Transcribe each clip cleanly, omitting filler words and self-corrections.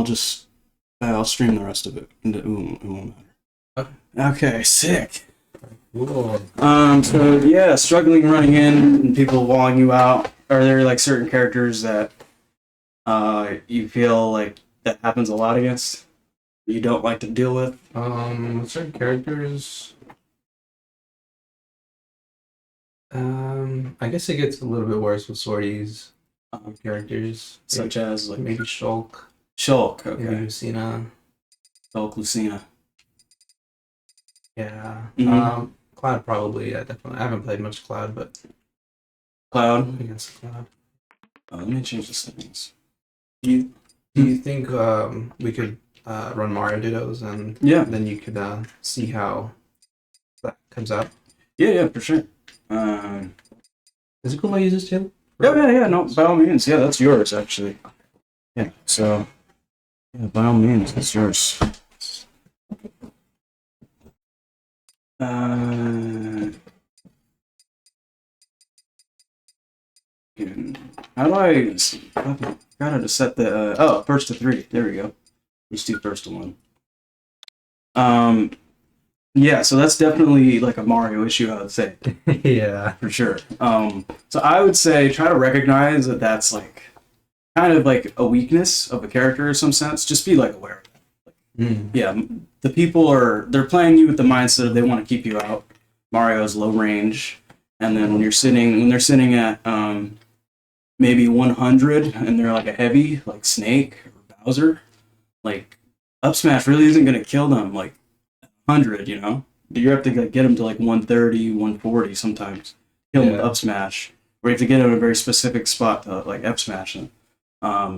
just I'll stream the rest of it. It won't matter. Okay, sick. Cool. So yeah, struggling running in and people walling you out. Are there like certain characters that you feel like that happens a lot against? You don't like to deal with? Certain characters. I guess it gets a little bit worse with sorties. Characters Such as like maybe Shulk. Shulk, Maybe okay. Lucina. Shulk, Lucina. Yeah. Mhm. Cloud probably. Yeah, definitely. I haven't played much Cloud, but Cloud. against Cloud. Let me change the settings. Do you think we could run Mario Dittos and Yeah. then you could see how that comes out? Yeah, for sure. Is it cool if I use this too? Yeah. No, by all means. Yeah, that's yours actually. Yeah. So, yeah, by all means, it's yours. How do I? Gotta to set the first to 3. There we go. Let's do first to 1. Yeah, so that's definitely like a Mario issue, I would say. Yeah. For sure. So I would say try to recognize that that's like kind of like a weakness of a character in some sense. Just be like aware of it. Yeah, the people they're playing you with the mindset of they want to keep you out. Mario's low range, and then when they're sitting at maybe 100 and they're like a heavy like Snake or Bowser, like up smash really isn't gonna kill them like 100, you know. You have to like, get them to like 130, 140 sometimes. Kill them with up smash, or you have to get them in a very specific spot to like F smash them.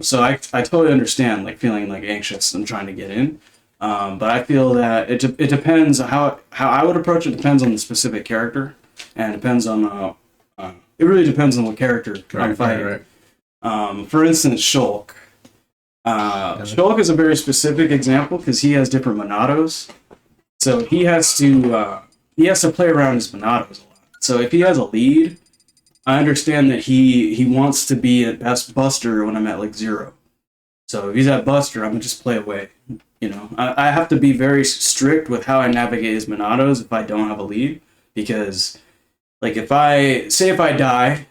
So I totally understand like feeling like anxious and trying to get in. But I feel that it depends how I would approach it. Depends on the specific character, and depends on it really depends on what character I'm fighting. Right. For instance, Shulk. Shulk is a very specific example because he has different Monados, so he has to play around his Monados a lot. So if he has a lead, I understand that he wants to be at best Buster when I'm at like 0. So if he's at Buster, I'm gonna just play away. You know, I have to be very strict with how I navigate his Monados if I don't have a lead, because like if I die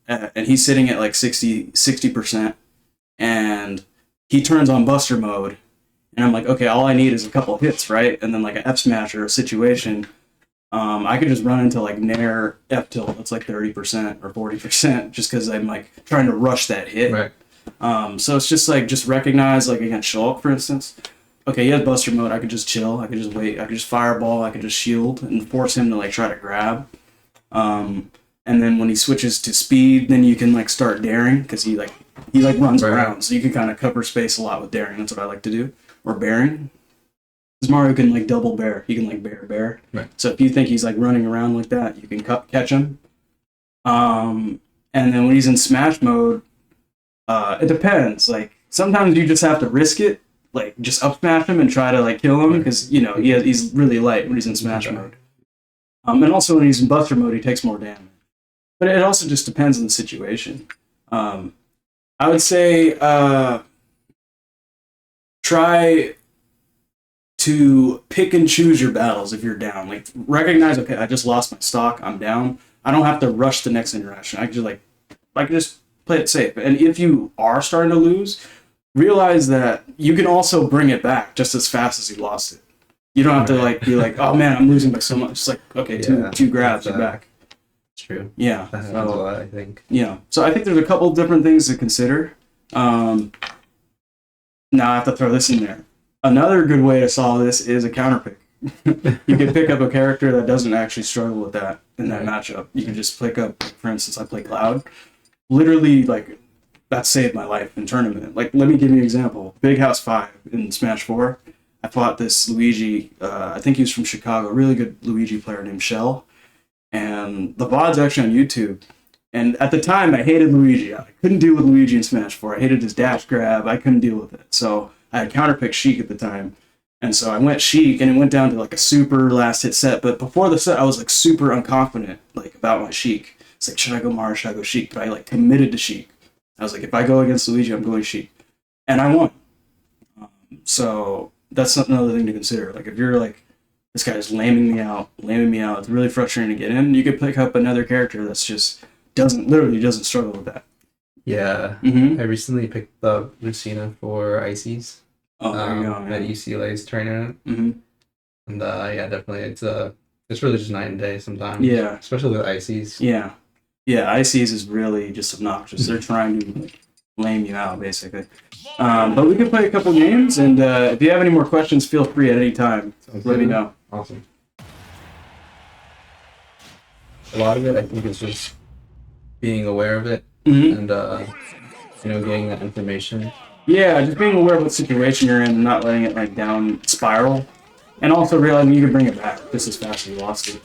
and he's sitting at like 60%, and he turns on Buster mode, and I'm like, okay, all I need is a couple hits, right? And then like an F smash or a situation, I could just run into like Nair F tilt that's like 30% or 40% just because I'm like trying to rush that hit. Right. So it's just like recognize like against Shulk, for instance. Okay, he has Buster mode. I could just chill. I could just wait. I could just fireball. I could just shield and force him to like try to grab. And then when he switches to speed, then you can like start daring because he runs around, so you can kind of cover space a lot with daring. That's what I like to do, or bearing. Because Mario can like double bear. He can like bear. Right. So if you think he's like running around like that, you can catch him. And then when he's in Smash mode, it depends. Like sometimes you just have to risk it. Like just up smash him and try to like kill him because you know he's really light when he's in Smash mode. And also when he's in Buster mode, he takes more damage. But it also just depends on the situation. I would say try to pick and choose your battles if you're down. Like recognize, okay, I just lost my stock. I'm down. I don't have to rush the next interaction. I can just play it safe. And if you are starting to lose, realize that you can also bring it back just as fast as you lost it. You don't have to like be like, oh man, I'm losing by so much. It's like, okay, two grabs, you're back. It's true. Yeah. That happens a lot, I think. Yeah. So I think there's a couple different things to consider. Now I have to throw this in there. Another good way to solve this is a counter pick. You can pick up a character that doesn't actually struggle with that in that matchup. You can just pick up, for instance, I play Cloud. Literally, like, that saved my life in tournament. Like, let me give you an example. Big House 5 in Smash 4. I fought this Luigi, I think he was from Chicago, a really good Luigi player named Shell. And the VOD's actually on YouTube. And at the time, I hated Luigi. I couldn't deal with Luigi in Smash 4. I hated his dash grab. I couldn't deal with it. So I had counterpicked Sheik at the time. And so I went Sheik, and it went down to like a super last hit set. But before the set, I was like super unconfident like about my Sheik. It's like, should I go Mario, should I go Sheik? But I like committed to Sheik. I was like, if I go against Luigi, I'm going Sheik. And I won. So that's another thing to consider. Like if you're like, this guy's lambing me out, it's really frustrating to get in. You could pick up another character that's just doesn't struggle with that. Yeah, Mm-hmm. I recently picked up Lucina for Ices. Oh, there you go. At UCLA's tournament. Mm-hmm. And yeah, definitely, it's really just night and day sometimes. Yeah, especially with Ices. yeah, ICs is really just obnoxious. They're trying to like lame you out basically. But we can play a couple games, and if you have any more questions, feel free at any time. Let me know. Awesome. A lot of it, I think, is just being aware of it and getting that information. Yeah, just being aware of what situation you're in and not letting it like down spiral. And also realizing you can bring it back just as fast as you lost it.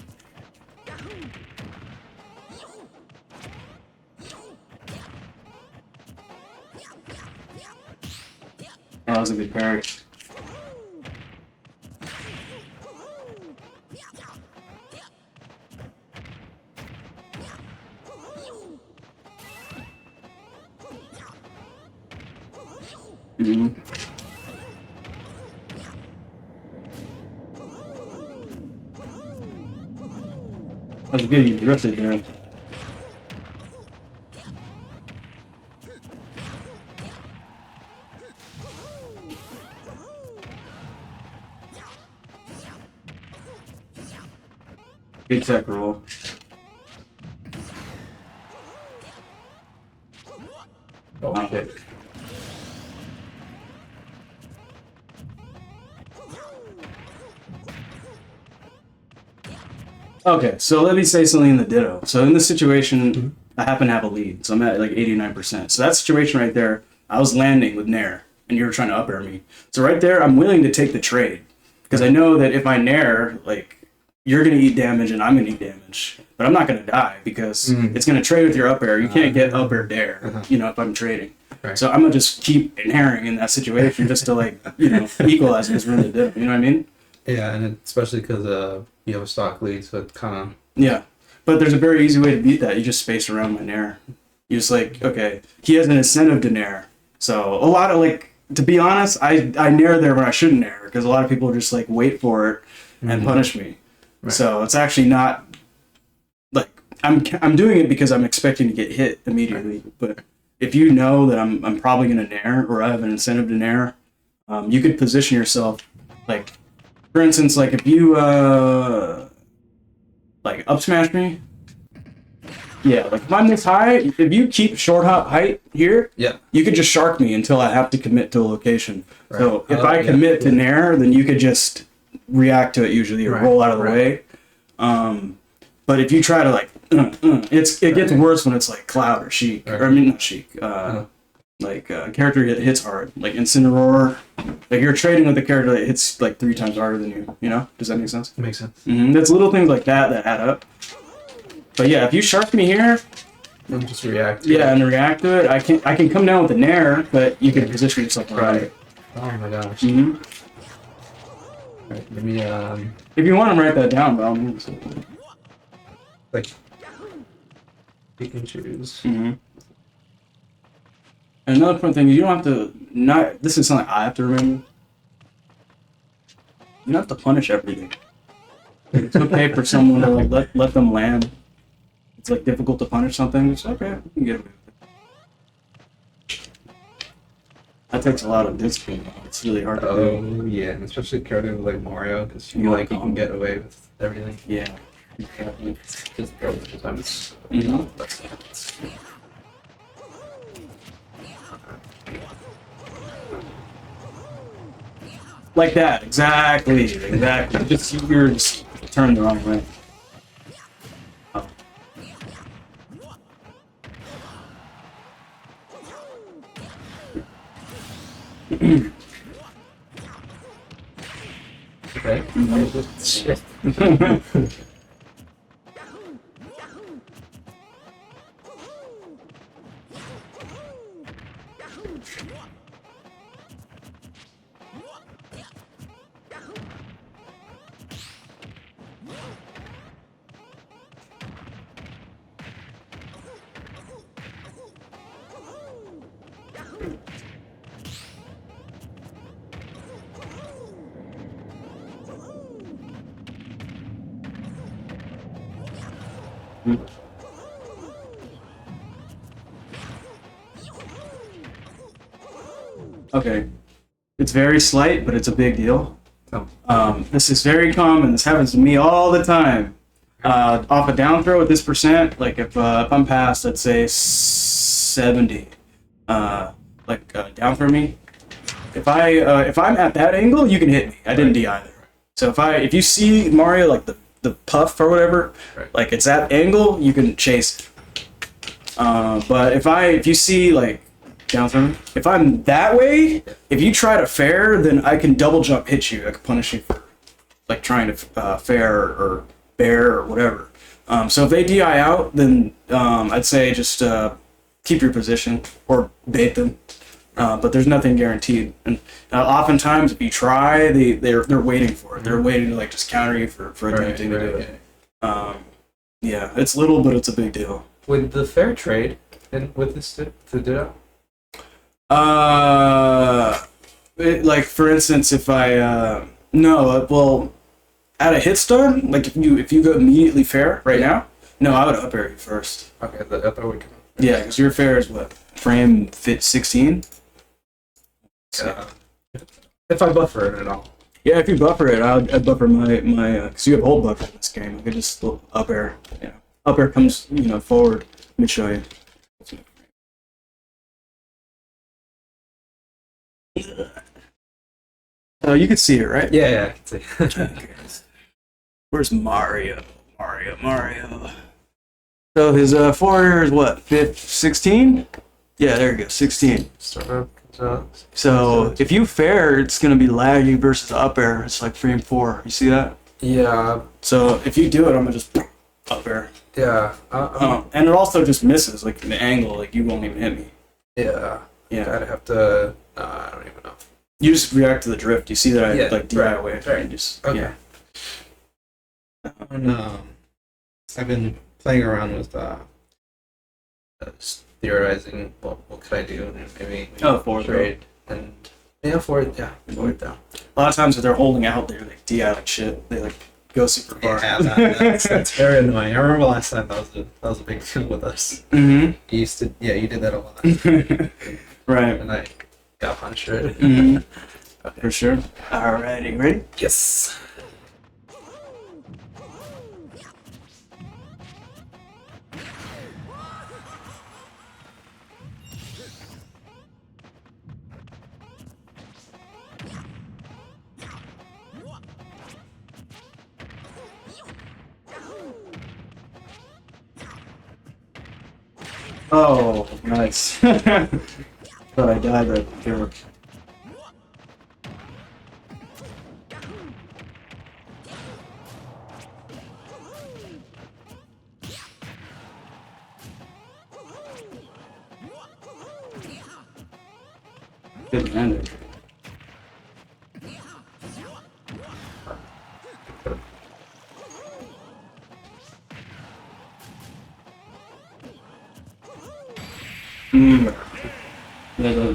Oh, that was a good parry. Mm-hmm. That was good, you drifted there. Good tech roll. Oh, shit. Okay, so let me say something in the ditto. So in this situation, I happen to have a lead. So I'm at like 89%. So that situation right there, I was landing with Nair, and you were trying to up air me. So right there, I'm willing to take the trade. Because I know that if I Nair, like, you're going to eat damage and I'm going to eat damage. But I'm not going to die because it's going to trade with your up air. You can't get up air dare, if I'm trading. Right. So I'm going to just keep Nairing in that situation just to, like, equalize this really ditto. You know what I mean? Yeah, and especially because you have a stock lead, so it kind of... Yeah, but there's a very easy way to beat that. You just space around my Nair. You just like, okay, he has an incentive to Nair. So a lot of like, to be honest, I Nair there when I shouldn't Nair because a lot of people just like wait for it and punish me. Right. So it's actually not like I'm doing it because I'm expecting to get hit immediately. Right. But if you know that I'm probably gonna Nair or I have an incentive to Nair, you could position yourself like. For instance, like if you like up smash me, yeah, like if I'm this high, if you keep short hop height here, you could just shark me until I have to commit to a location. Right. So if I commit to Nair, then you could just react to it usually or roll out of the way. But if you try to like, it gets worse when it's like Cloud or Sheik, or I mean not Sheik. Like a character that hits hard, like Incineroar. Like you're trading with a character that hits like 3 times harder than you. You know? Does that make sense? It makes sense. That's little things like that add up. But yeah, if you shark me here, and just react. And react to it. I can come down with the Nair, but you can position yourself right. Oh my gosh. Right, let me if you want to write that down, by all means. Like you can choose. And another important thing, you don't have to this is something I have to remember. You don't have to punish everything. It's okay for someone to like let them land. It's like difficult to punish something. It's okay, you can get away with it. That takes a lot of discipline. It's really hard to do. Oh yeah, and especially characters like Mario, because you like you can get away with everything. Yeah, exactly. Just sometimes. Like that, exactly. Just you're just turned the wrong way. Oh. Okay. Shit. Okay, it's very slight, but it's a big deal. This is very common. This happens to me all the time. Off a down throw with this percent, like if I'm past, let's say 70, down throw me. If I'm at that angle, you can hit me. I didn't DI there. So if you see Mario like the puff or whatever, like it's that angle, you can chase it. But if you see like down throw me, if I'm that way, if you try to fair, then I can double jump hit you. I can punish you for like trying to fair or bear or whatever. So if they DI out, then I'd say just keep your position or bait them. But there's nothing guaranteed, and oftentimes if you try, they're waiting for it. They're waiting to like just counter you for attempting to do it. Yeah, it's little, but it's a big deal. With the fair trade and with this to do like for instance, if I well, at a hit stun, like if you go immediately fair right now, no, I would up air you first. Okay, I thought we could. Yeah, because your fair is what, frame fit 16. So, if I buffer it at all. Yeah, if you buffer it, I'd buffer my because you have hold buffer in this game. I could just up air. Yeah, up air comes forward. Let me show you. Oh, you can see it, right? Yeah, I can see. Okay. Where's Mario? Mario. So his forward is what? 16? Yeah, there you go, 16. So if you fair, it's gonna be laggy versus up air. It's like frame 4. You see that? Yeah. So if you do it, I'm gonna just up air. Yeah. And it also just misses, like the angle, like you won't even hit me. Yeah. Yeah. I'd have to. I don't even know. You just react to the drift. You see that I like DI away. Right. And just Okay. Yeah. I've been playing around with theorizing what could I do, and maybe forward trade and forward down. A lot of times if they're holding out, they like DI like shit. They like go super far. Yeah, that's very annoying. I remember last time that was a big deal with us. Mm-hmm. You did that a lot. Right. And I got punched right. Mm-hmm. Okay. For sure. Alrighty, ready? Yes. Oh, nice. Thought I died right there. Good landing.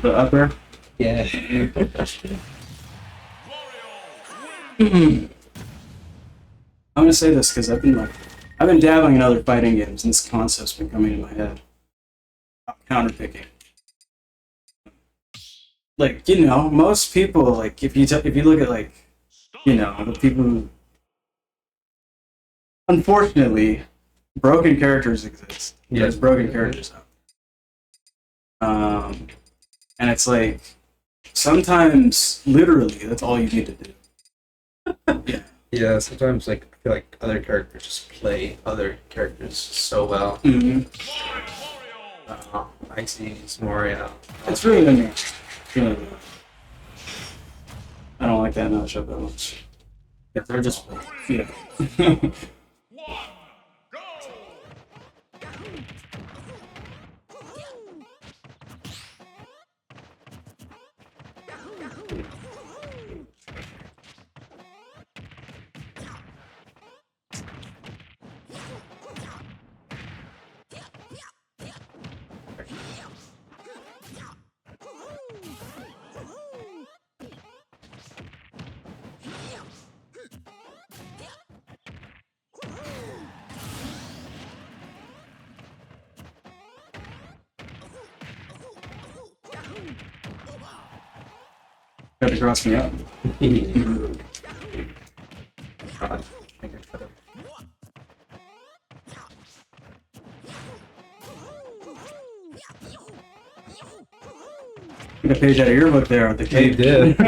The upper. Yeah. I'm gonna say this because I've been dabbling in other fighting games, and this concept's been coming in my head. Counter picking. Like most people, like if you look at like the people who, unfortunately, broken characters exist. There's broken characters out. And it's like sometimes literally that's all you need to do. Yeah. Yeah, sometimes like I feel like other characters just play other characters so well. Mm-hmm. Icy's Mario. It's really annoying. Really annoying. I don't like that matchup that much. If they're just Tried to cross me up. Get a page out of your book there with the cape. You did.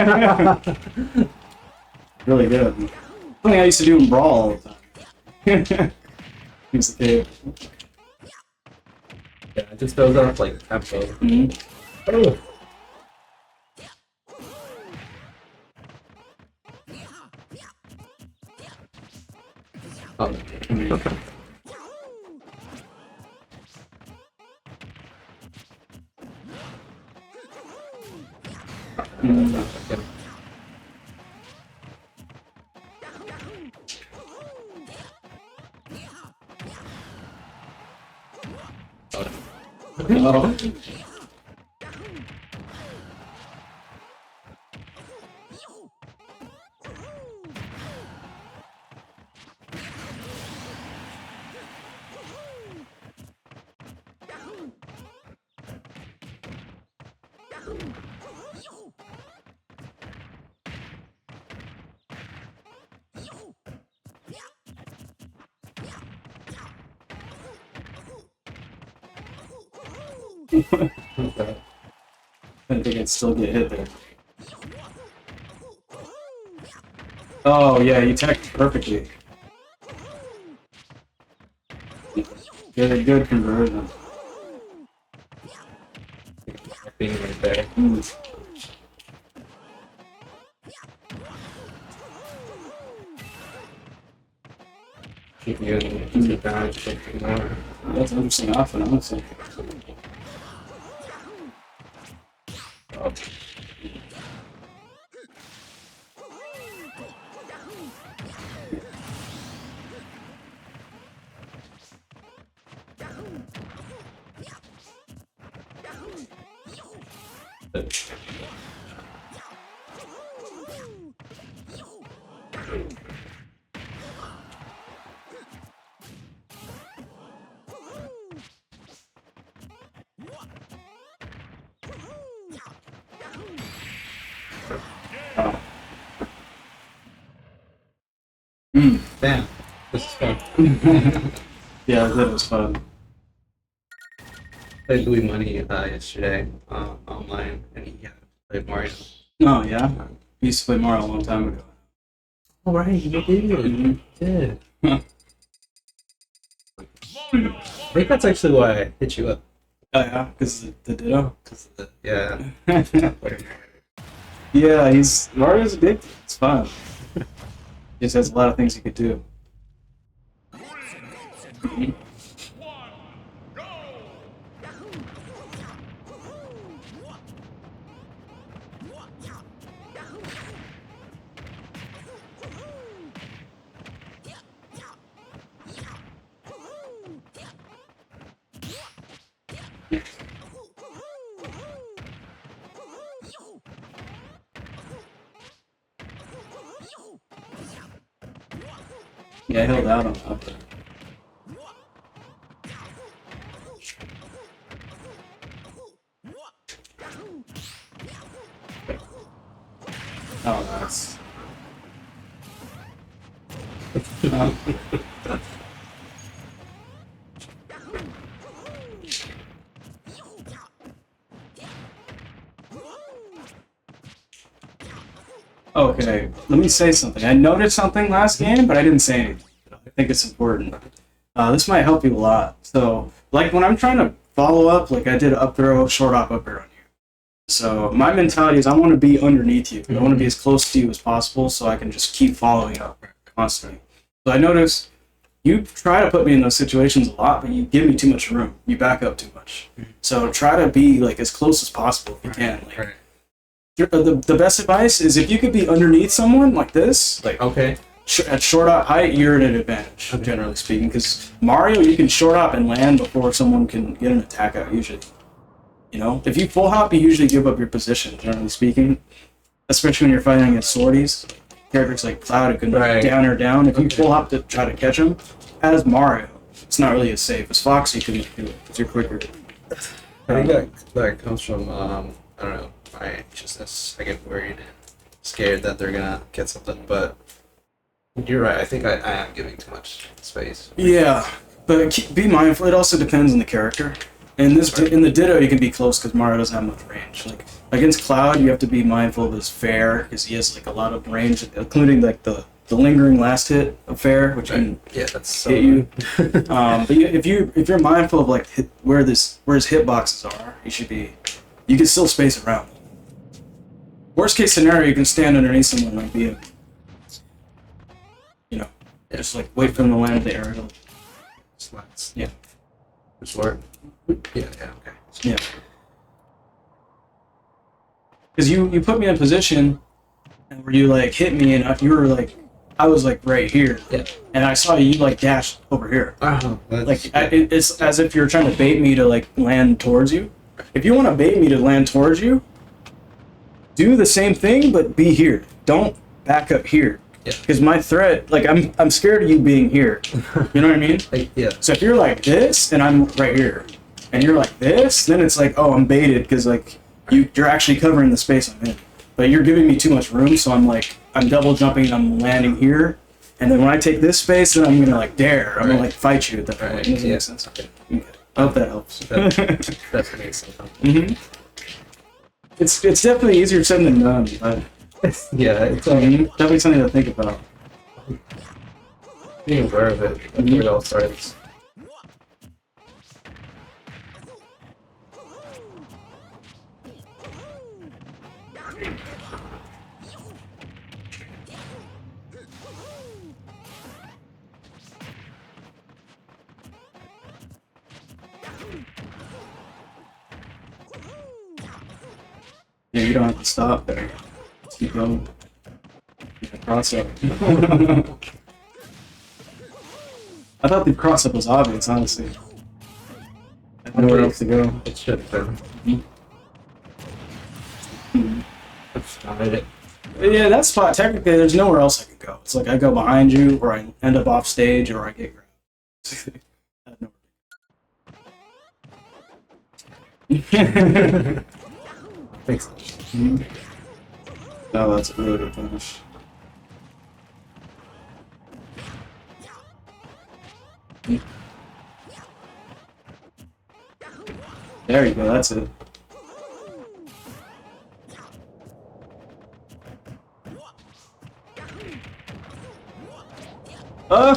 Really good. Something I used to do in Brawl all the time. Use the cape. Yeah, it just fills up like tempo. Oh. Oh. Oh. Okay. I think I'd still get hit there. Oh yeah, you teched perfectly. Get a good conversion. Being right there. Keep using it down, keep more. That's an interesting option, honestly. Oh. Oh. Damn, this is fun. Yeah, that was fun. Played Louis Money yesterday online, and he played Mario. Oh yeah? I used to play Mario a long time ago. Oh right, you did. You did. Huh. I think that's actually why I hit you up. Oh yeah, because the Ditto? Yeah. Yeah, Mario's addicted. It's fun. He just has a lot of things he could do. Yeah, I held out on up there. Oh, nice. Oh. Okay, let me say something. I noticed something last game, but I didn't say anything. I think it's important. This might help you a lot. So, like when I'm trying to follow up, like I did up throw, short hop up air on you. So my mentality is I want to be underneath you. I want to be as close to you as possible so I can just keep following up constantly. So I notice you try to put me in those situations a lot, but you give me too much room. You back up too much. So try to be like as close as possible if you can. Like, the best advice is if you could be underneath someone like this, like Okay. at short hop height, you're at an advantage, generally speaking. Because Mario, you can short hop and land before someone can get an attack out, usually. You know? If you full hop, you usually give up your position, generally speaking. Especially when you're fighting against swordies. Characters like Cloud who can down or down. If you full hop to try to catch him, as Mario, it's not really as safe. As Fox, you can do it because you're quicker. I think that comes from I don't know, my anxiousness. I get worried. scared that they're gonna get something. But you're right. I think I am giving too much space. Yeah, but be mindful. It also depends on the character. In the Ditto, you can be close because Mario doesn't have much range. Like against Cloud, you have to be mindful of his fair because he has like a lot of range, including like the lingering last hit of fair, which can that's so hit you. But if you're mindful of like where his hitboxes are, you can still space around. Worst case scenario, you can stand underneath someone like be just like wait for them to land the aerial. slats. Yeah. Short. Yeah. Okay. Yeah. Because you put me in a position where you like hit me and you were like, I was like right here. Yeah. And I saw you like dash over here. That's, It's as if you're trying to bait me to like land towards you. If you want to bait me to land towards you, do the same thing but be here. Don't back up here. Yeah. Because my threat, like I'm scared of you being here. You know what I mean? yeah. So if you're like this and I'm right here, and you're like this, then it's like, oh, I'm baited because like you're actually covering the space I'm in. But you're giving me too much room, so I'm double jumping and I'm landing here. And then when I take this space, then I'm gonna like dare. I'm gonna like fight you at that point. Does that make sense? Okay. I hope that helps. That makes sense. Mm-hmm. It's definitely easier said than done, but yeah, it's definitely something to think about. being aware of it. That's where it all starts. Yeah, you don't have to stop there. Just keep going. Cross up. I thought the cross up was obvious, honestly. I had nowhere else to go. It should have been. That's not it. Yeah, that spot, technically, there's nowhere else I could go. It's like I go behind you, or I end up off stage, or I get grabbed. Makes sense. Oh, that's a really good finish. There you go, that's it. Oh!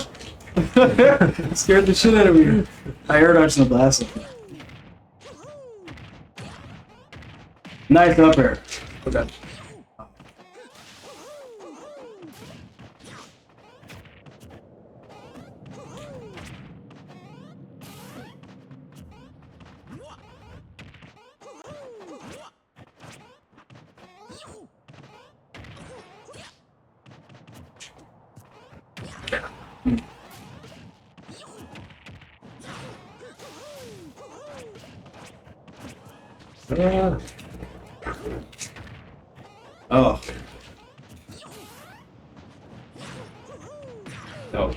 Scared the shit out of me. I air dodged the blast. Nice up air. Okay. Oh. No.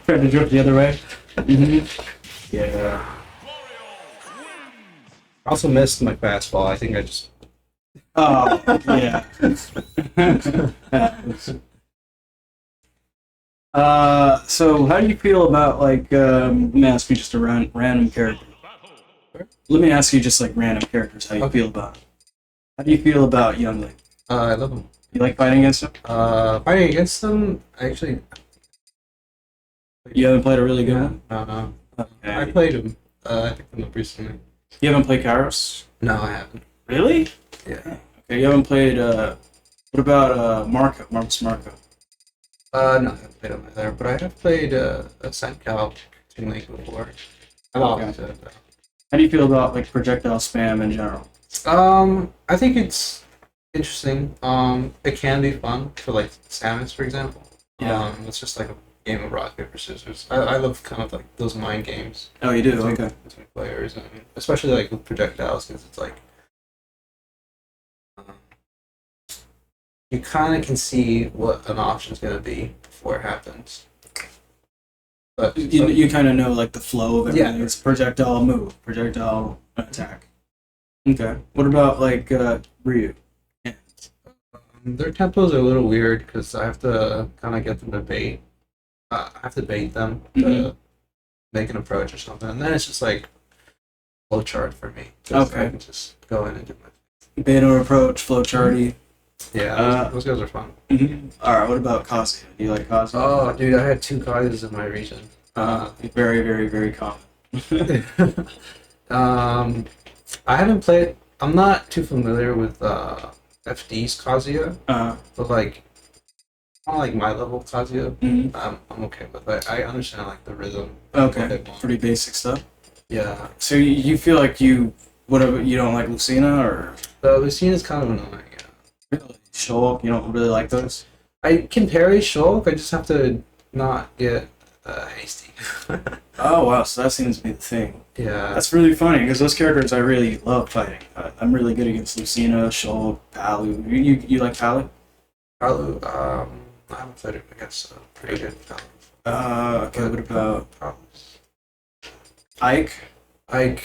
Trying to drift the other way. Mm-hmm. Yeah. I also missed my fastball. I think I just. Oh, yeah. So how do you feel about like? Let me ask you just a random character. Let me ask you just like random characters. How you feel about? How do you feel about Youngling? I love him. You like fighting against him? Fighting against them, actually. You haven't played a really good one. No. Okay. I played him. I picked him up recently. You haven't played Kairos? No, I haven't. Really? Yeah. Okay. You haven't played. What about Marcus Marco? No, I haven't played him either, but I have played a Sencal Team Link before. I'm Okay. off to it, though. How do you feel about like projectile spam in general? I think it's interesting. It can be fun for like Samus, for example. Yeah. It's just like a game of rock paper scissors. I love kind of like those mind games Oh, you do. between, Okay. between players, and especially like with projectiles, because it's like you kind of can see what an option's gonna be before it happens. But You kind of know like the flow of everything. Yeah. It's projectile move, projectile attack. Okay. What about like Ryu? Yeah. their tempos are a little weird because I have to kind of get them to bait. I have to bait them to make an approach or something, and then it's just like flowchart for me. 'Cause I Okay. can just go in and do my. Beta approach, flowcharty. Yeah, those guys are fun. All right. What about Kazuya? Do you like Kazuya? Oh, dude, I had 2 Kazas in my region. Very, very, very common. um, I haven't played. I'm not too familiar with FD's Kazuya, but like, I like my level Kazuya. I'm okay with it. I understand like the rhythm. Okay. Pretty basic stuff. Yeah. So you feel like you don't like Lucina or Lucina's kind of annoying. Yeah. really Shulk? You don't really like those? I can parry Shulk. I just have to not get hasty. Oh wow, so that seems to be the thing. Yeah. That's really funny because those characters I really love fighting. I'm really good against Lucina, Shulk, Palu. You like Palu? Palu, I haven't played it against a pretty good Palu. Okay. What about Palus? Ike? Ike,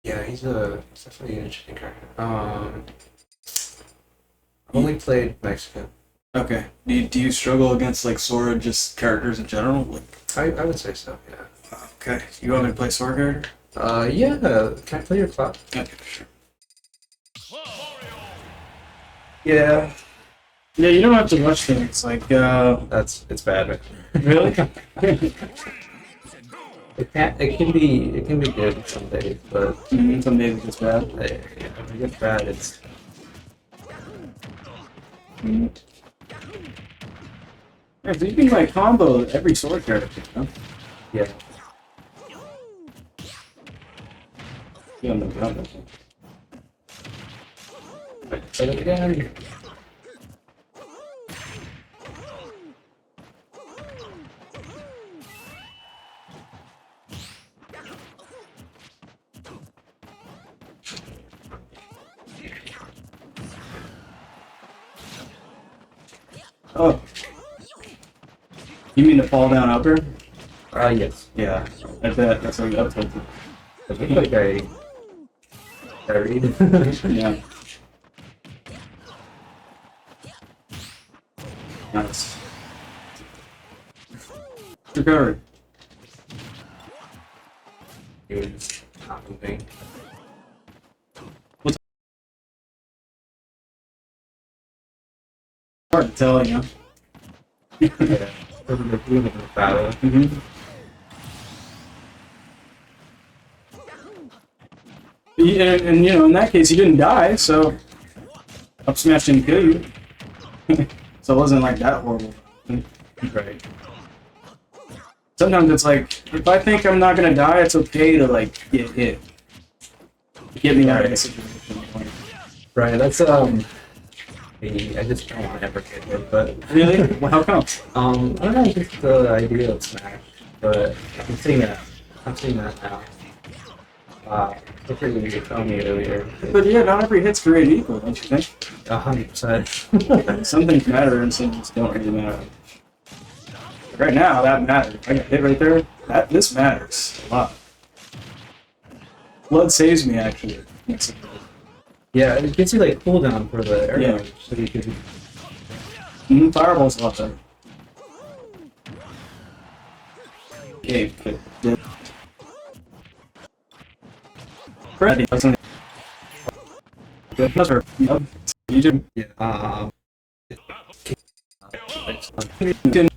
yeah, he's definitely an interesting character. I've only played Mexican. Okay. Do you struggle against like Sora just characters in general? Like, I would say so, yeah. okay. You want me to play Sora character? Yeah, can I play your clap? Okay, sure. Yeah. Yeah, you don't have to rush things. Like, It's bad, man. really? It can be good some days, but Some days it's bad. when it gets bad, it's Yeah, so you can like combo every sword character, you know? yeah. You don't know that. But again, Oh. You mean the fall down upper? yes. Yeah. I bet that's like up tilted. I think like I read. Yeah. Nice. Recovery. It's not moving. Hard to tell, you know? Yeah. Doing a battle. And you know, in that case, you didn't die, so up smash didn't kill you. So it wasn't like that horrible. Right. Sometimes it's like, if I think I'm not gonna die, it's okay to like get hit. Get me out of the situation. Right. That's I just don't want to ever get hit, but Really? Well, how come? I don't know, just the idea of Smash, but I'm seeing that. I'm seeing that now. Hopefully you told me earlier. But yeah, not every hit's created equal, don't you think? 100%. Some things matter and some things don't really matter. Right now, that matters. I got hit right there. This matters a lot. Blood saves me, actually. Yeah, it gives you like cooldown for the arrow, Yeah. so you can. Fireball's a lot better. Okay, good. Freddy doesn't. That's her. You do. Yeah.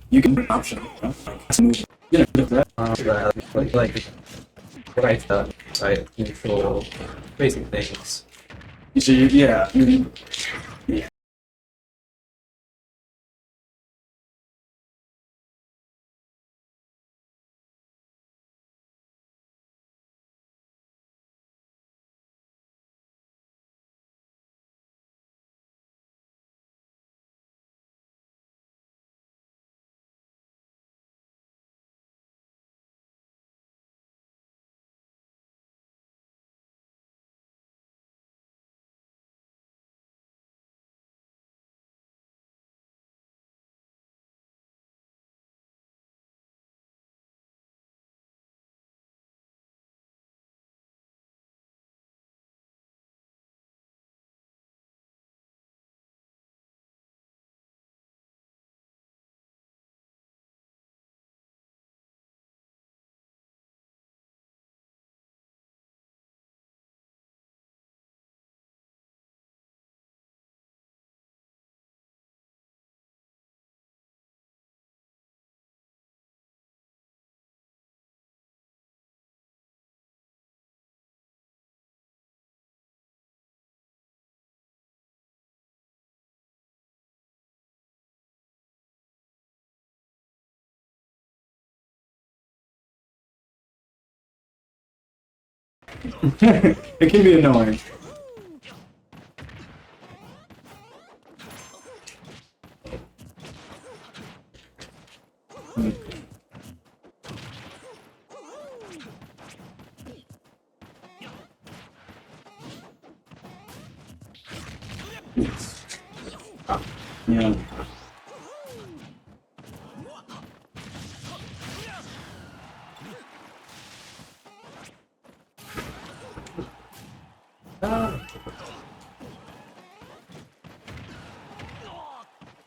You can option. You know, that. Right, side neutral, basic things. So yeah. Yeah. It can be annoying. Yeah.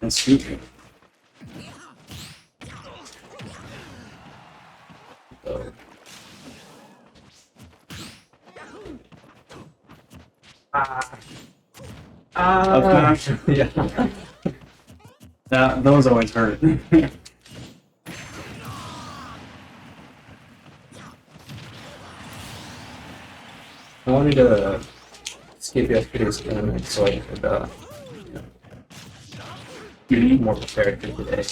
That's stupid. Yeah. Those always hurt. I wanted to skip yesterday's tournament so I could you know, be more prepared for today.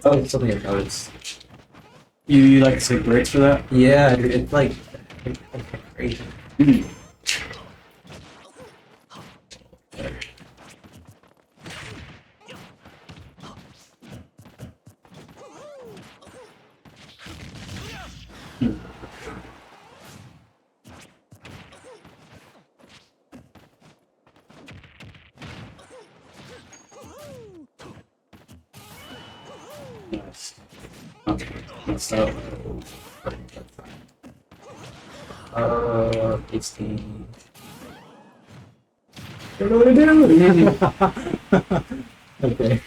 That was something I noticed. You like to take breaks for that? Yeah, it's like crazy. Mm. Nice. Okay. So, It's the. I don't know what to do. Okay.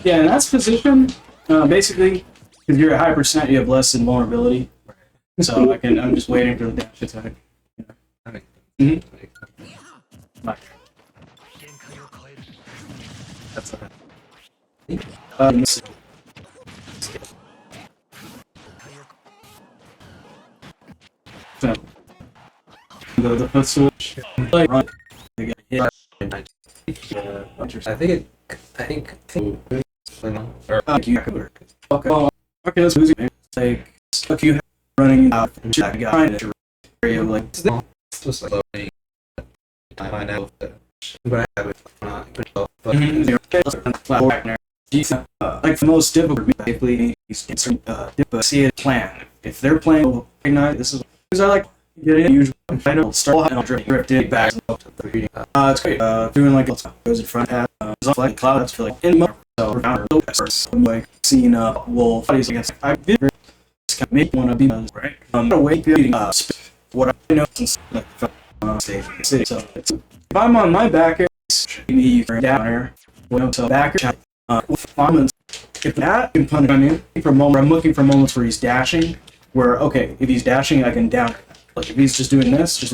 yeah, in that position, basically, if you're at high percent, you have less invulnerability. So I'm just waiting for the dash attack. Mhm. Bye. That's so, the foot switch. Like, run. They get hit. I think it. I think. You okay. Oh, okay, let's move it. Like, stuck you running out and check. You got it. Area like. It's just like loading. I know that. But I have it. Like the most difficult, basically, see a plan. If they're playing, recognize this is because I like getting usually I know start and I'll drift it back. It's great. Doing like goes in front half. Like clouds feel like in the so like seeing wolf fights against. I did kind of make one of these right. Away beating what I know since like stage city. So if I'm on my back air, maybe you can down air. Well, so back air. If that can punish, I mean, for a moment, I'm looking for moments where he's dashing. Where okay, if he's dashing, I can down. Like if he's just doing this, just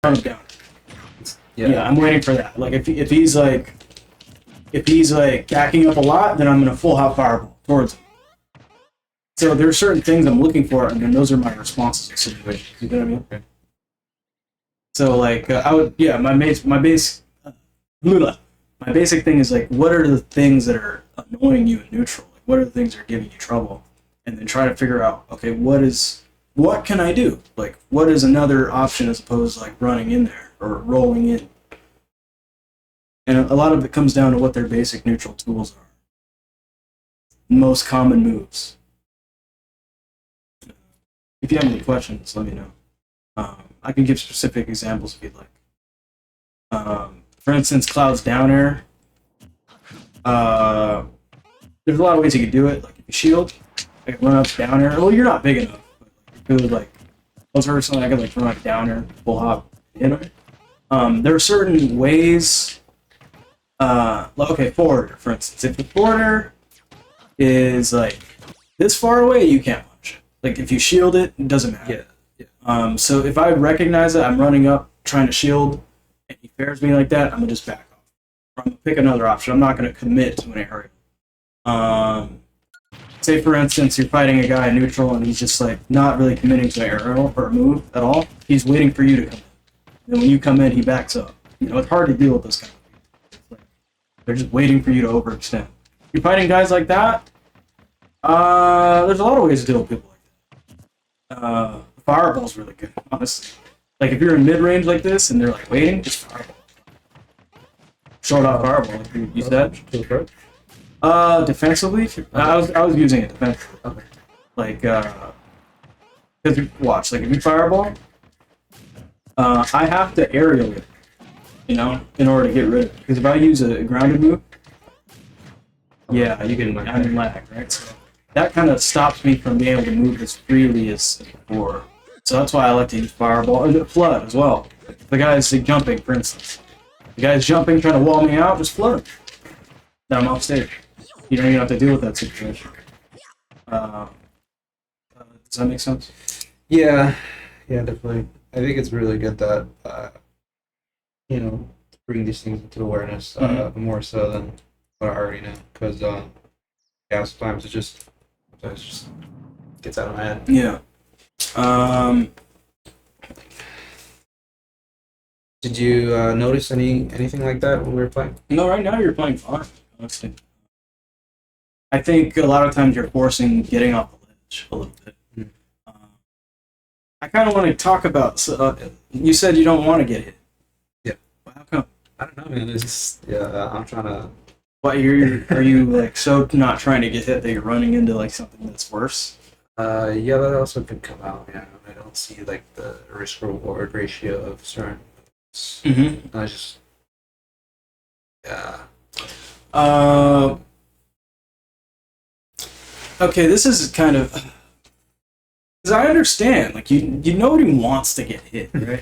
run him down. Yeah. Yeah, I'm waiting for that. Like if he's like backing up a lot, then I'm gonna full hop fireball towards him. So there are certain things I'm looking for, and then those are my responses to situations. You know what I mean? Okay. So like I would, yeah, my basic thing is like, what are the things that are annoying you in neutral? Like, what are the things that are giving you trouble? And then try to figure out, okay, what can I do? Like, what is another option as opposed to like running in there or rolling in? And a lot of it comes down to what their basic neutral tools are. Most common moves. If you have any questions, let me know. I can give specific examples if you'd like. For instance, Cloud's down air. There's a lot of ways you could do it. Like if you shield, I could run up down air. Well, you're not big enough. But if it was like close or something, I could like run up down air, full hop in it. There are certain ways. Okay, forwarder, for instance. If the forwarder is like this far away, you can't launch. Like if you shield it, it doesn't matter. Yeah. So if I recognize that I'm running up trying to shield and he fares me like that, I'm gonna just back off. Or I'm gonna pick another option. I'm not gonna commit to an aerial. Say for instance you're fighting a guy in neutral and he's just like not really committing to an aerial or a move at all. He's waiting for you to come in. And when you come in, he backs up. You know, it's hard to deal with this kind of thing. They're just waiting for you to overextend. You're fighting guys like that. There's a lot of ways to deal with people like that. Fireball's really good, honestly. Like if you're in mid range like this and they're like waiting, just fireball. Short out fireball, like you said. Defensively, I was using it defensively. Okay. Like, because watch, like if you fireball, I have to aerial it, you know, in order to get rid of it. Because if I use a grounded move, yeah, you can lag, right? So that kind of stops me from being able to move as freely as before. So that's why I like to use fireball and the flood as well. If the guy's jumping, for instance. The guy's jumping, trying to wall me out, just flood him. Then I'm off stage. You don't even have to deal with that situation. Does that make sense? Yeah, definitely. I think it's really good that you know, bring these things into awareness more so than what I already know. Because yeah, sometimes it just gets out of my head. Yeah. Did you notice anything like that when we were playing? No, right now you're playing fine, honestly. I think a lot of times you're forcing getting off the ledge a little bit. I kind of want to talk about. You said you don't want to get hit. Yeah. Well, how come? I don't know, man. It's just, yeah, I'm trying to. What are you like so not trying to get hit that you're running into like something that's worse? Yeah, that also could come out. Yeah, I don't see like the risk reward ratio of certain. Mm-hmm. I just. Yeah. Okay, this is kind of. Because I understand, like nobody wants to get hit, right?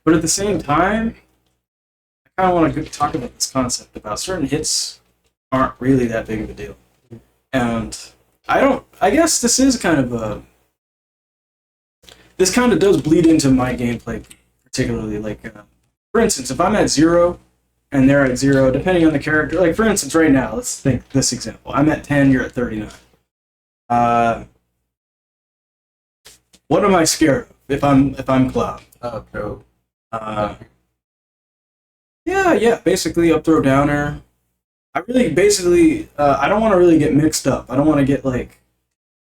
But at the same time, I kind of want to talk about this concept about certain hits aren't really that big of a deal, and I guess this is kind of a. This kind of does bleed into my gameplay, particularly. Like, for instance, if I'm at 0 and they're at 0, depending on the character. Like, for instance, right now, let's think this example. I'm at 10, you're at 39. What am I scared of if I'm Cloud? Pro. Yeah. Basically, up throw down air. I don't want to really get mixed up. I don't want to get like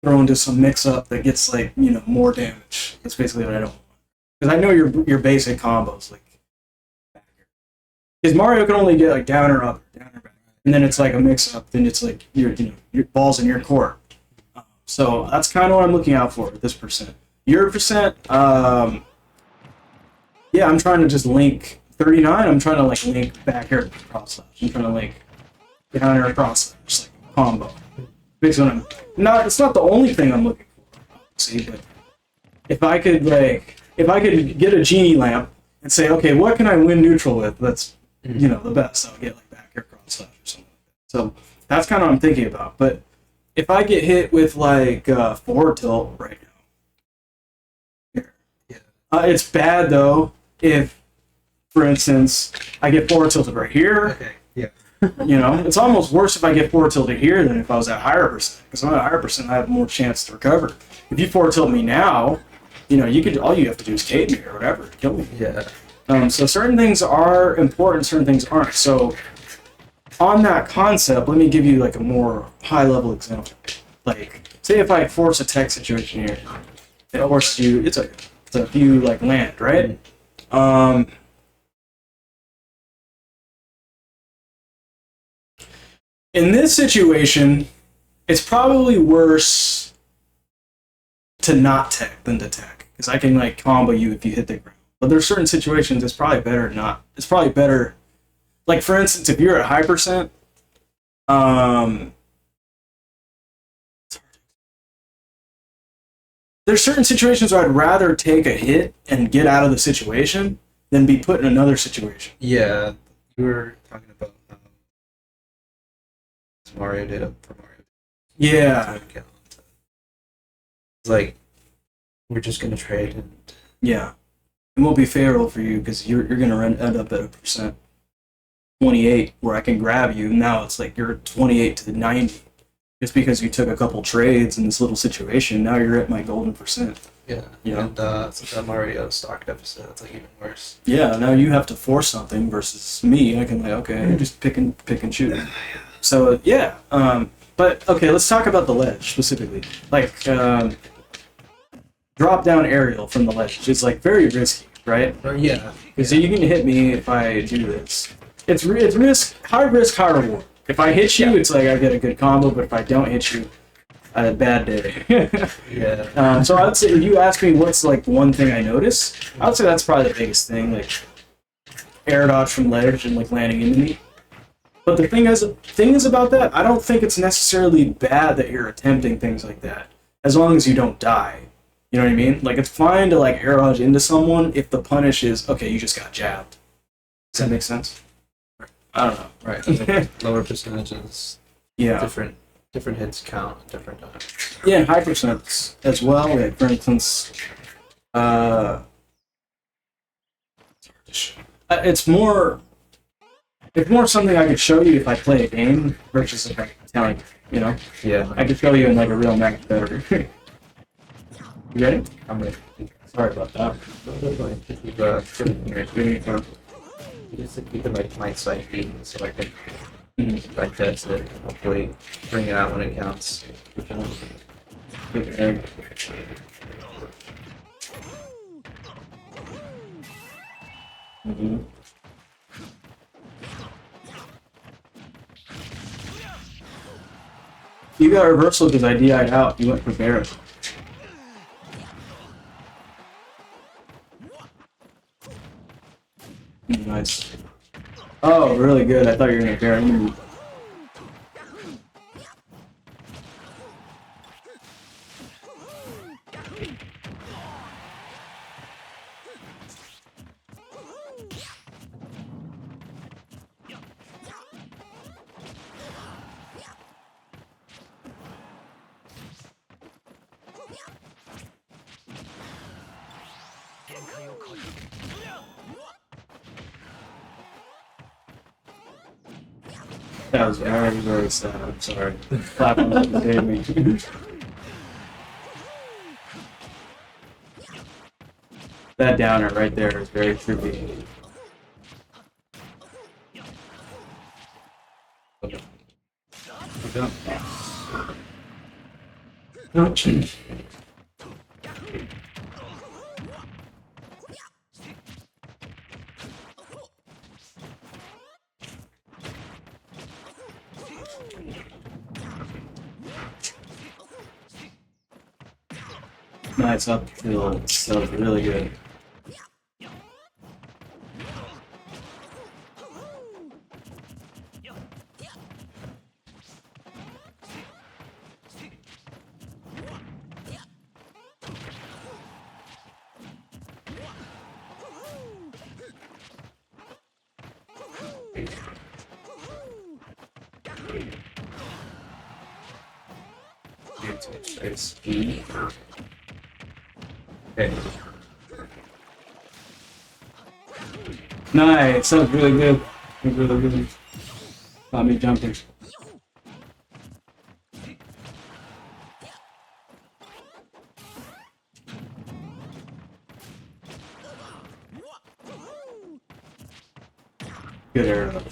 thrown into some mix up that gets like more damage. That's basically what I don't want. Because I know your basic combos like. Because Mario can only get like down or up, down or back, and then it's like a mix up. Then it's like your balls in your court. So that's kind of what I'm looking out for with this percent. Your percent, yeah, I'm trying to just link 39. I'm trying to like link back air cross slash. I'm trying to link down air cross slash, just like combo. It's not the only thing I'm looking for, obviously, but if I could get a genie lamp and say, okay, what can I win neutral with? That's the best. I'll get like back air cross slash or something like that. So that's kind of what I'm thinking about. But if I get hit with like forward tilt right now, it's bad though if, for instance, I get forward tilted right here. Okay. Yeah. You know, it's almost worse if I get forward tilted here than if I was at higher percent. Because I'm at higher percent, I have more chance to recover. If you forward tilt me now, you know, all you have to do is cave me or whatever to kill me. Yeah. So certain things are important, certain things aren't. So on that concept, let me give you like a more high level example. Like, say if I force a tech situation here, it forces you. It's a few like land, right? In this situation, it's probably worse to not tech than to tech, because I can like combo you if you hit the ground. But there's certain situations it's probably better not. It's probably better, like for instance, if you're at high percent, there's certain situations where I'd rather take a hit and get out of the situation than be put in another situation. Yeah. You were talking about Mario did for Mario. Yeah. It's like we're just gonna trade and Yeah. It won't be favorable for you because you're gonna end up at a percent 28 where I can grab you. Now it's like you're 28 to 90. Just because you took a couple trades in this little situation, now you're at my golden percent. yeah. You know? And since that Mario stock deficit, it's like even worse. Yeah, now you have to force something versus me. I can like, okay, just pick and shoot. So yeah, but okay, let's talk about the ledge specifically. Like drop down aerial from the ledge. It's like very risky, right? Yeah. Because you can hit me if I do this. It's high risk, high reward. If I hit you, it's like I get a good combo, but if I don't hit you, I had a bad day. Yeah. So I would say if you ask me what's like one thing I notice, I would say that's probably the biggest thing, like air dodge from ledge and like landing into me. But the thing is about that, I don't think it's necessarily bad that you're attempting things like that, as long as you don't die. You know what I mean? Like it's fine to like air dodge into someone if the punish is okay, you just got jabbed. Does that make sense? I don't know. Right. Like lower percentages. Yeah. Different hits count at different times. Yeah, high percents as well. Like for instance, it's more something I could show you if I play a game versus if I'm telling you. You know, Yeah. I could show you in like a real match better. You ready? I'm ready. Sorry about that. Just to keep it like my side beat so I can like test it and hopefully bring it out when it counts. Okay. You got reversal because I DI'd out. You went for Barrett. Nice. Oh, really good. I thought you were gonna Barrett. That was very, very sad. I'm sorry. Clap on that gave me. That downer right there is very trippy. Nice up field. That was really good. Okay. Nice. That was really good. That was really good. Got me jumping. Good arrow.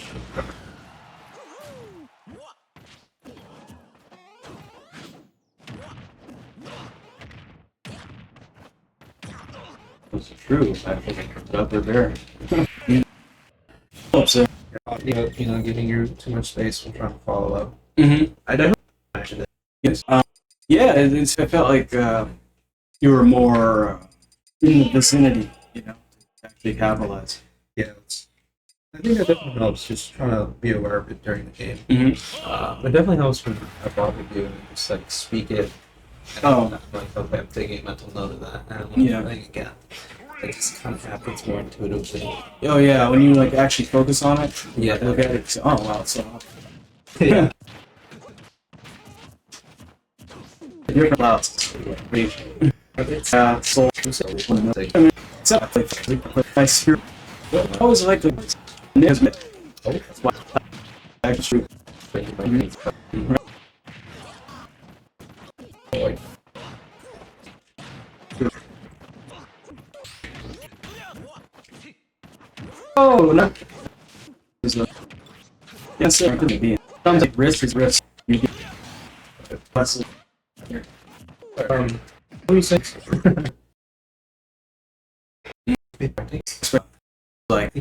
That's true. I think I put it up there. Oh, so. Giving you too much space when trying to follow up. Mm-hmm. I definitely mentioned it. Yes. Yeah, it felt like you were more in the vicinity, to actually capitalize. Yeah, I think that definitely helps. Just trying to be aware of it during the game. Mm-hmm. It definitely helps when I bother you and just like speak it. And Oh. like, okay, I'm taking a mental note of that, and I'm Yeah. playing again. It just kind of happens more intuitively. Oh yeah, when you like actually focus on it, Yeah. look at it. Say, oh wow, it's so. Yeah. Different clouds. So. I mean, it's not like I hear. I always like the names. That's why I actually. Oh no. Yes, sir. Could be. Sometimes like risk is risk. You get less. What do you say? Like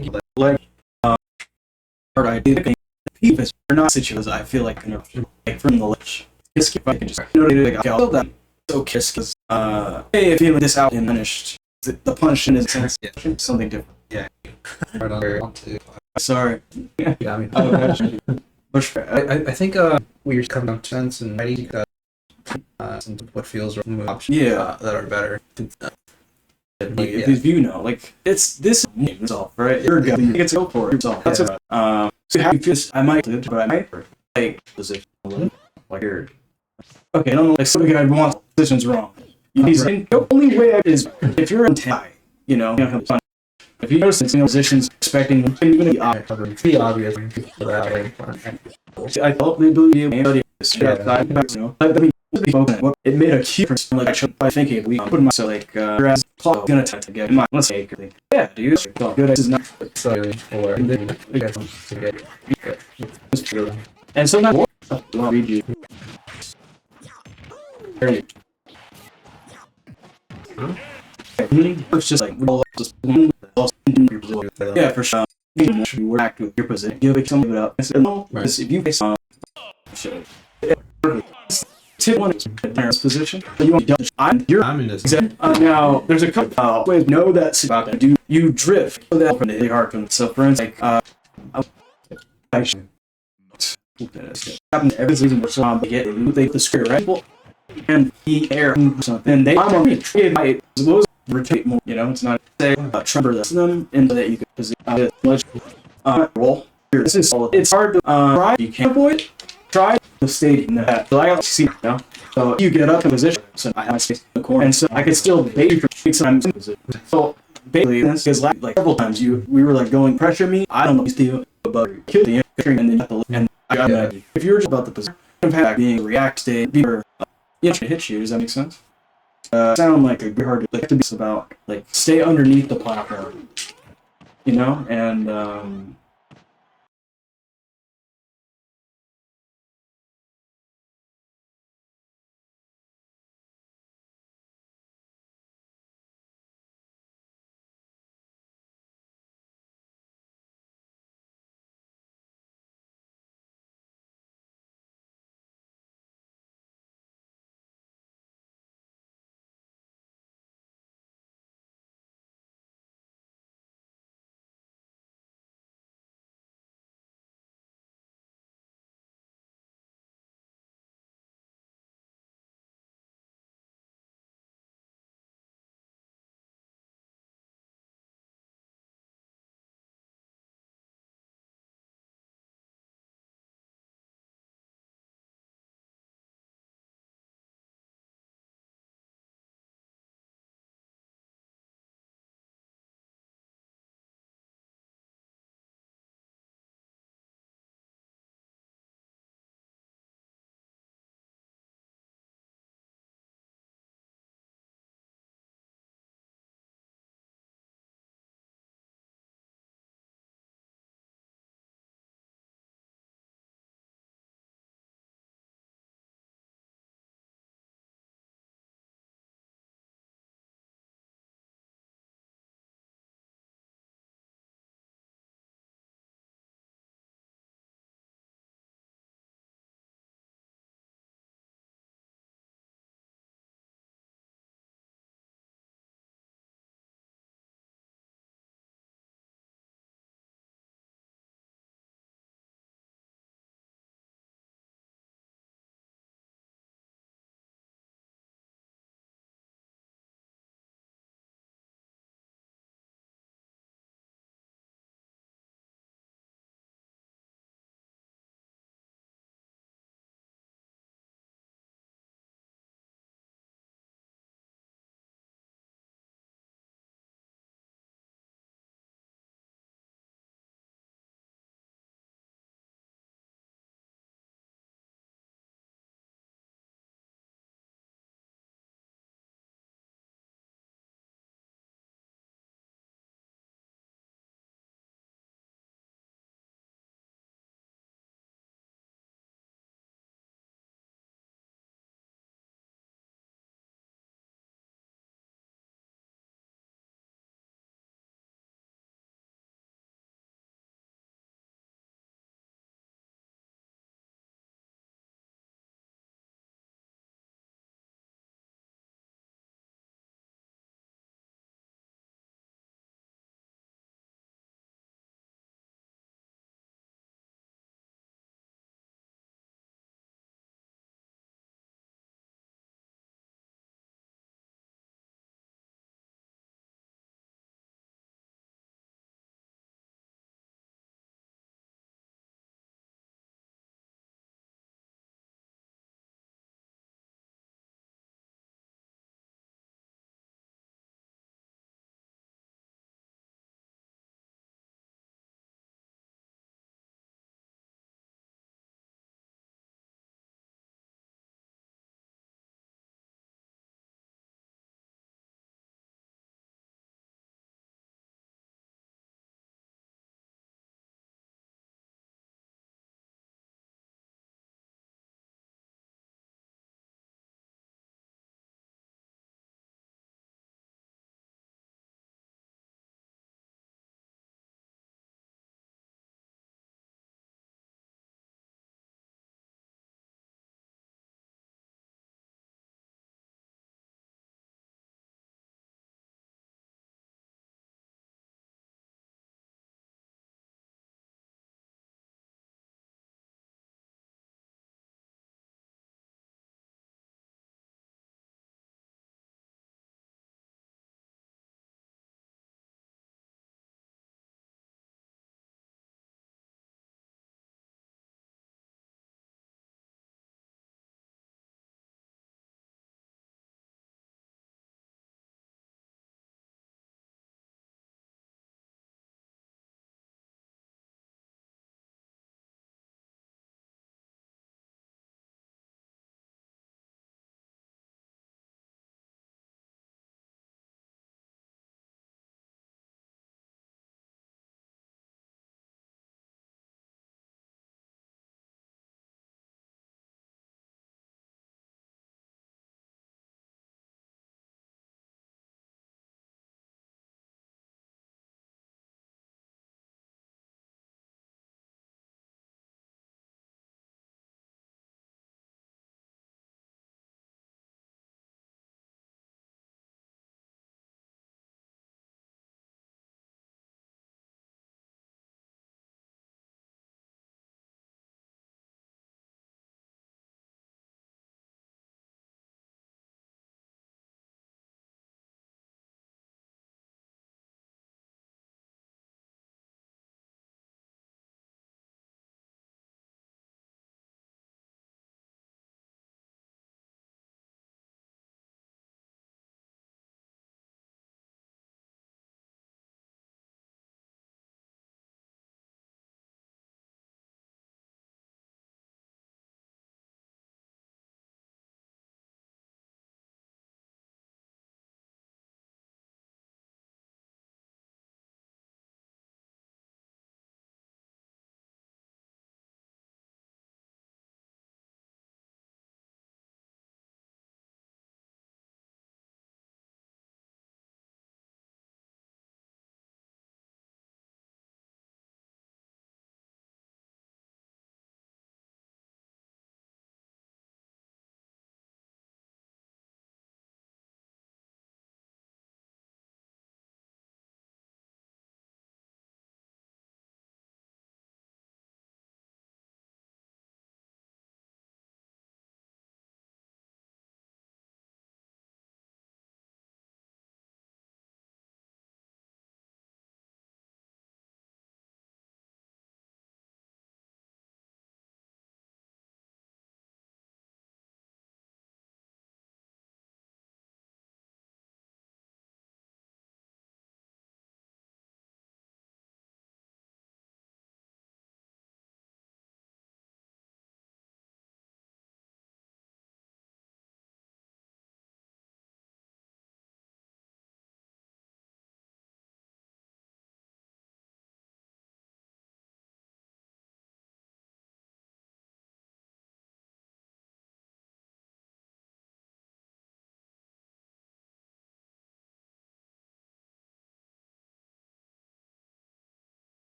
hard idea. Peeves are not situations. I feel like like from the ledge. If I can just like I'll that so kiss because hey, if you this out and finished, the punishment is something different. Yeah. Sorry. Yeah, I mean, I think we're coming up to sense and ready to some what feels right options that are better. Like, if you know, like it's this yourself, right? You're gonna you get to go for it yourself. That's what. So how you feel? I might, but I might like position like you're okay. I don't know. Like somebody I want positions wrong. The only way is if you're in tie, if you notice in positions expecting even the obvious for that. I thought they believe it made a huge difference. Like I should by thinking we put myself like your ass clock gonna attempt to get in my let's say yeah, dude. Good is not So or and sometimes I'll read you. It's just like yeah, for sure. You work act with your position. Give it something up. I said no. If you face on tip one is position, but you want to I'm in this. Now there's a couple ways know that about that. Do you drift so that really hard? So for instance, I should happen every season so get they the square right and the air and they I'm on trade by those rotate more. It's not say tremor them into that you can position roll. This is it's hard to try. You can't avoid it. Try the stadium that so I got to see now. So you get up in position, so I have my space in the corner, and so I could still bait you for sometimes in position. So basically, this is like several times we were like going pressure me. I don't know what you about kill the and then you have to look and I got an idea. If you're just about the position impact being a react state, hit you. Does that make sense? Sound like a good hard to be about like stay underneath the platform, and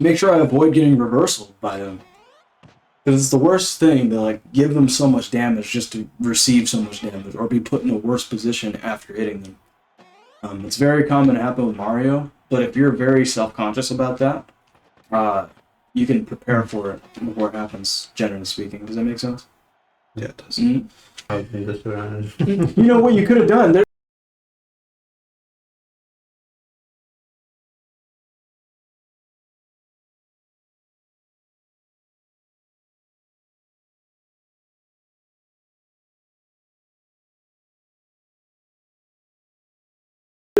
make sure I avoid getting reversal by them. Because it's the worst thing to like give them so much damage just to receive so much damage or be put in a worse position after hitting them. It's very common to happen with Mario, but if you're very self-conscious about that, you can prepare for it before it happens, generally speaking. Does that make sense? Yeah, it does. Mm-hmm. I'll do this around. You know what you could have done?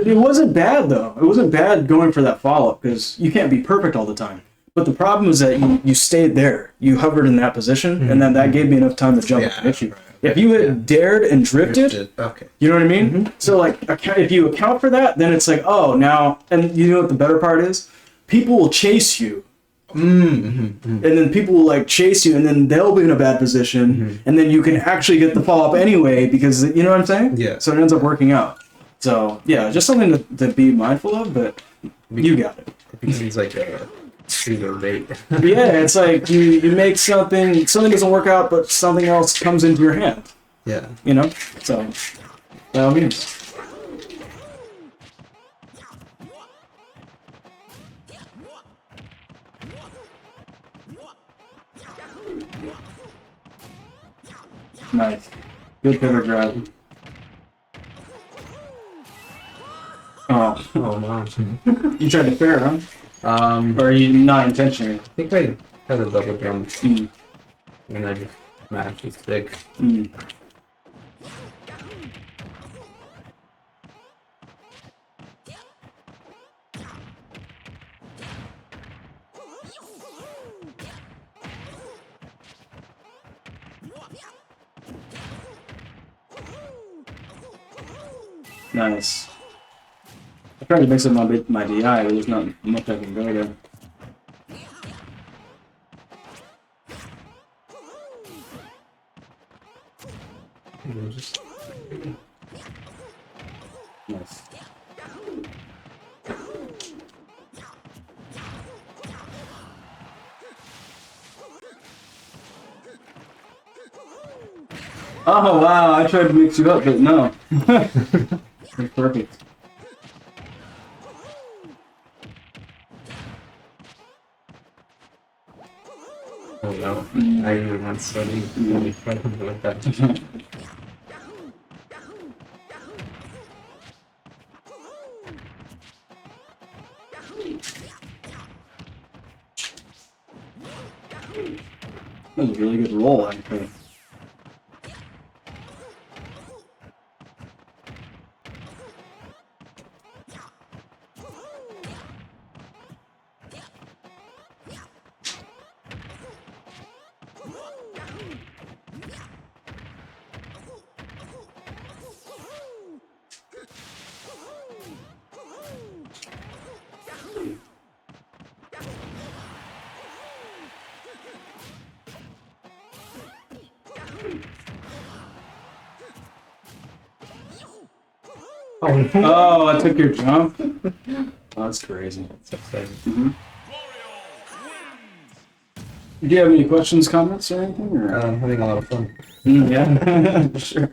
It wasn't bad though. It wasn't bad going for that follow-up because you can't be perfect all the time. But the problem is that you stayed there. You hovered in that position, and then that gave me enough time to jump and hit you. If you had dared and drifted, okay. You know what I mean? So like, if you account for that, then it's like, oh, now, and you know what the better part is? People will chase you. And then people will like chase you, and then they'll be in a bad position, and then you can actually get the follow-up anyway because, you know what I'm saying? Yeah. So it ends up working out. So, yeah, just something to be mindful of, but you got it. It becomes like a bait. Yeah, it's like you make something doesn't work out, but something else comes into your hand. Yeah. You know? So, by all means. Nice. Good pivot grab. Oh. Oh no. You tried to fair, huh? Or you not intentionally? I think I had a double jump. Mm. And I just managed to stick. Mm. Nice. I tried to mix up my DI, but there's not much I can go there. Nice. Oh wow, I tried to mix you up, but no. That's perfect. Oh no. I even went sweating when we tried to do it that. That was a really good roll, actually. Oh, I took your jump? Oh, that's crazy. That's exciting. Mm-hmm. Do you have any questions, comments, or anything? Or? I'm having a lot of fun. Yeah, sure.